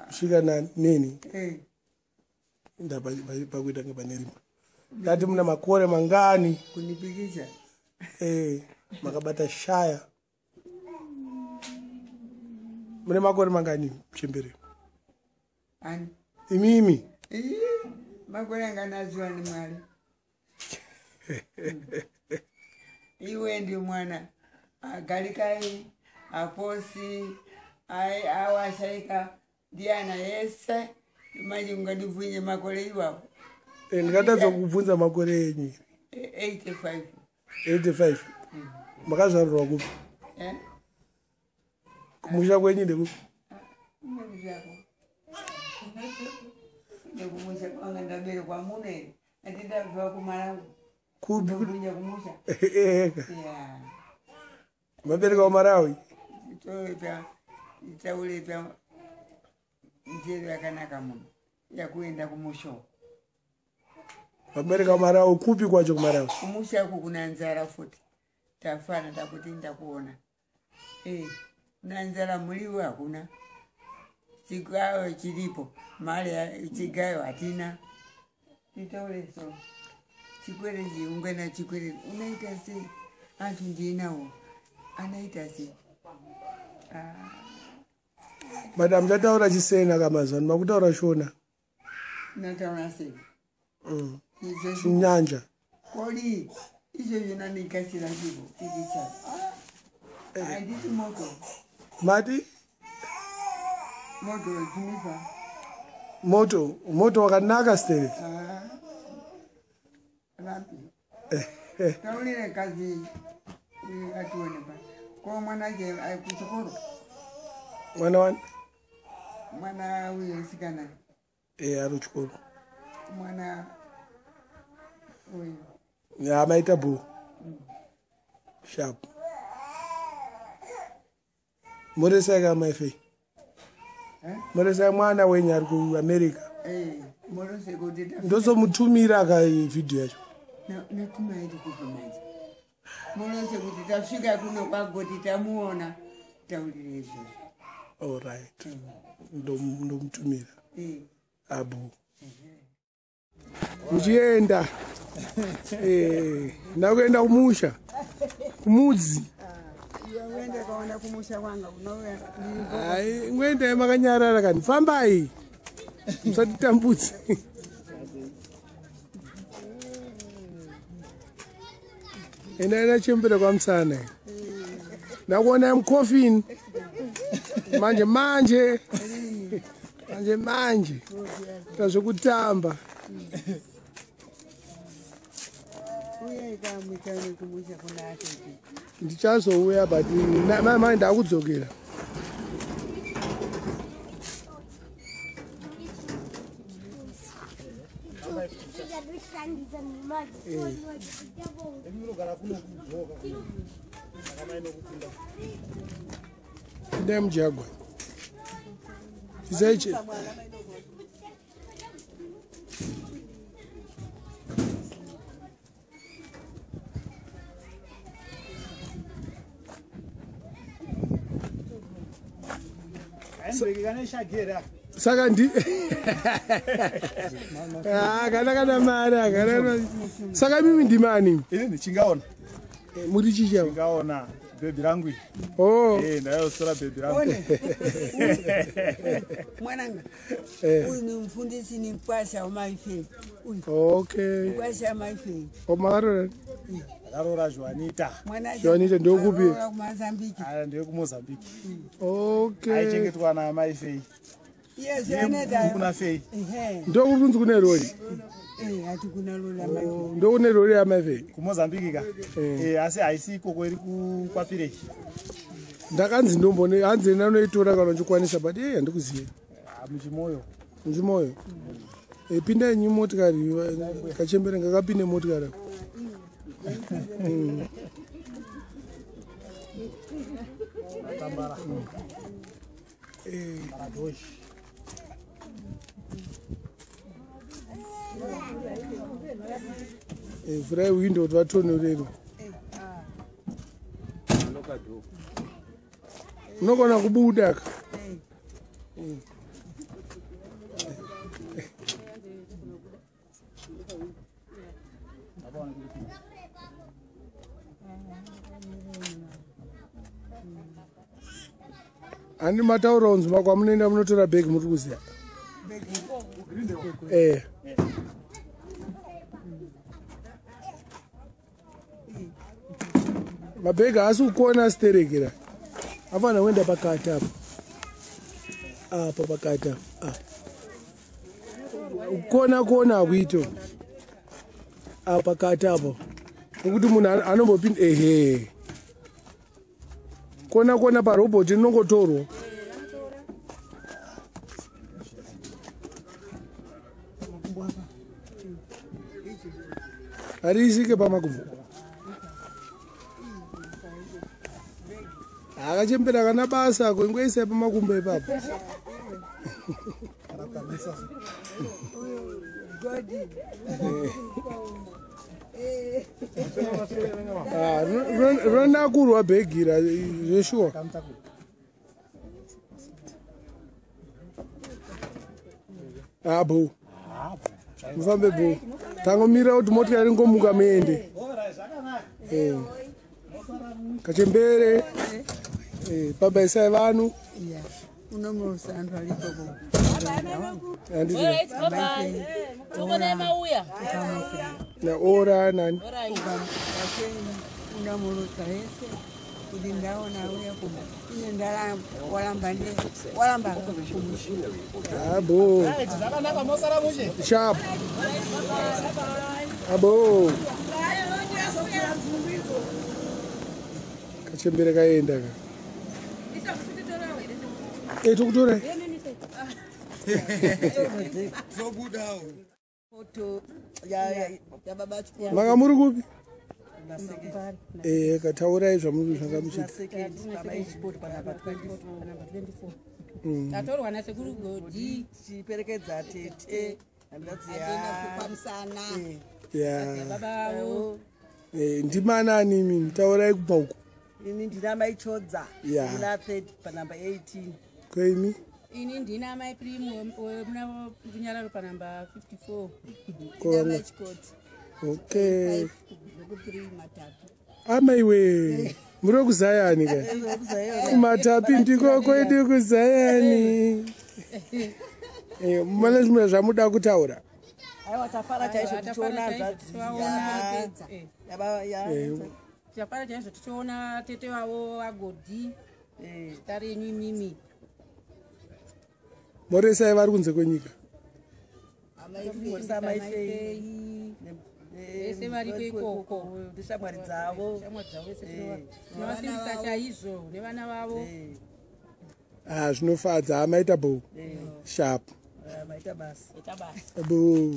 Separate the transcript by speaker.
Speaker 1: kusvika neni
Speaker 2: Eh.
Speaker 1: pakuita ngepanerima ngati muna makore mangani
Speaker 2: Kunipikisha.
Speaker 1: makabata shaya mune makore mangani Chembere
Speaker 2: Ani.
Speaker 1: imimi
Speaker 2: Makore anganaziwa ni mwali. Iwe ndi mwana agalikai aposi awashaika ndiana yese maji unganivunye makore iwapo.
Speaker 1: ndikatadza kubvunza makore enyu
Speaker 2: 85.
Speaker 1: 85 makazvarurwa kupi kumusha kwenyu ndekupi
Speaker 2: ndekumusha kwanga ndaberekwa mune andidabva kumalawi
Speaker 1: kupi
Speaker 2: kubunya kumusha
Speaker 1: mabereka wamarawi
Speaker 2: itaulepa njero yakanaka muno yakuenda kumusho
Speaker 1: mabereka wamarawi kupi kwacho kumarawi
Speaker 2: kumusha uku kuna nzara futi tafana takuti ndakuona kuna nzara muliwo hakuna chigayo chilipo mali chigayo hatina titauleso chikwerezi ungena chikwerezi unaita sei antu ndinawo anaita sei
Speaker 1: madam tataura chisena kamazano makutaura shona
Speaker 2: nataura sei
Speaker 1: chinyanja
Speaker 2: kodi izvo zvinonikasira chivo tikicha handiti moto
Speaker 1: mati
Speaker 2: moto dzimifa
Speaker 1: moto wakanaka stere
Speaker 2: rapi taurire kazi atione pa ko mwana je kuchikoro
Speaker 1: mwana wani
Speaker 2: mwana uyo sikana
Speaker 1: ari kuchikoro
Speaker 2: mwana uyo
Speaker 1: amaita bhu sharp muresaka maifei muresaka mwana wenyu ari kuamerica ndosomutumira akavidhiyo yacho
Speaker 2: natumaiti kutumaiti morose kuti tasvika kuno kwagoti tamuona taurire izvozvo
Speaker 1: allright ndomutumira abhu muchienda ndakuenda kumusha kumudzi
Speaker 2: uende kaona kumusha kwanga
Speaker 1: hai ngoendai makanyarara kani fambai musatitambudzi endaina Chembere kwamusana ndakuona mukofini manje tazvekutamba ndichazouya but mai ndakudzokera ndai mujagwa tisaiche saka ndi kana mari saka mimi ndimani
Speaker 3: ini chingaona
Speaker 1: muri chicha
Speaker 3: chingaona bebi rangu ndayosora bebi rangu
Speaker 2: mwananga uyu ni mfundisi ni mkwasha wamaifeni
Speaker 1: okay
Speaker 2: mkwasha wamaifeni
Speaker 1: omakarora
Speaker 3: akarora Joanita
Speaker 1: ndokupi
Speaker 2: kumazambiki
Speaker 3: ndekumozambiki
Speaker 1: okay
Speaker 3: aichengetwa naamai Fei kuna Fei
Speaker 1: ndokurunzi kune rori ndokune rori yamai Fei
Speaker 3: kumozambiki ka asi haisi ikoko iri kwapirei
Speaker 1: ndakanzi ndombone hanzi nanoitora kana uchikwanisa but handikuzive muchimoyo pindai nyi motikari Kachembere ngakapinde motikari vurai window kuti vatonorere unogona kubuda ka Ani mataura unzi makwa munoenda munotora bhegi muri kuziya. Mabhegi haasi kuona siterekera. Afana kuenda pakati apo. Apo pakati apo. Kona hakuito. Apo pakati apo. Nokuti munhu anombopinda kona parobhoti rinongotorwa. Harisike pamakumbo. Akachembera kana basa kwengoisa pamakumbo ipapo. Rona kurwa bhegira zveshuwa. Bo. Mufambe bo. Tangomira kuti motikari ngomuka muende. Kachembere. Pabaisai vanhu.
Speaker 2: Unomusa antu alipo.
Speaker 1: Na ora nani?
Speaker 2: Unamurusa hese. Kuti ndaona uya kuma. Ine ndaramba walamba kumushinda.
Speaker 1: Bo.
Speaker 3: Zvakanaka mosara mushe.
Speaker 1: Sharp. Abo. Kachembere kaenda ka. Tokutora.
Speaker 2: Zobudawo. Foto ya baba chukua.
Speaker 1: Manga muri kupi? Kataurai zvamuri zvakamuchita.
Speaker 4: Tatorwa na sekuru godi
Speaker 2: chiperekedza tete
Speaker 4: atenda kupamsana
Speaker 2: babao
Speaker 1: ndimanani mimi taurai kubva uko.
Speaker 2: Ini ndina maichodza ndina 30 panamba 18
Speaker 1: kwemi
Speaker 4: ini ndina mai primo muna kunyararo panamba 54
Speaker 2: ndina chikoti.
Speaker 1: Okay.
Speaker 2: Ndokupiri matatu
Speaker 1: amaiwe muri kuzayani ka matapi ndiko kwedu kuzayani. Mane zvimwe zvamuda kutaura?
Speaker 2: Aiwa tafara chaizvo tichiona
Speaker 4: tafara chaizvo tichiona tete wavo agodhi tari yenyu mimi
Speaker 1: Moresai vari kunze kwenyika.
Speaker 4: Vese variko ikoko
Speaker 2: ndishamwari dzavo
Speaker 4: tinovasivisa chaizvo nevana vavo.
Speaker 1: Zvinofadza maita bo sharp
Speaker 2: maita basa
Speaker 1: bo.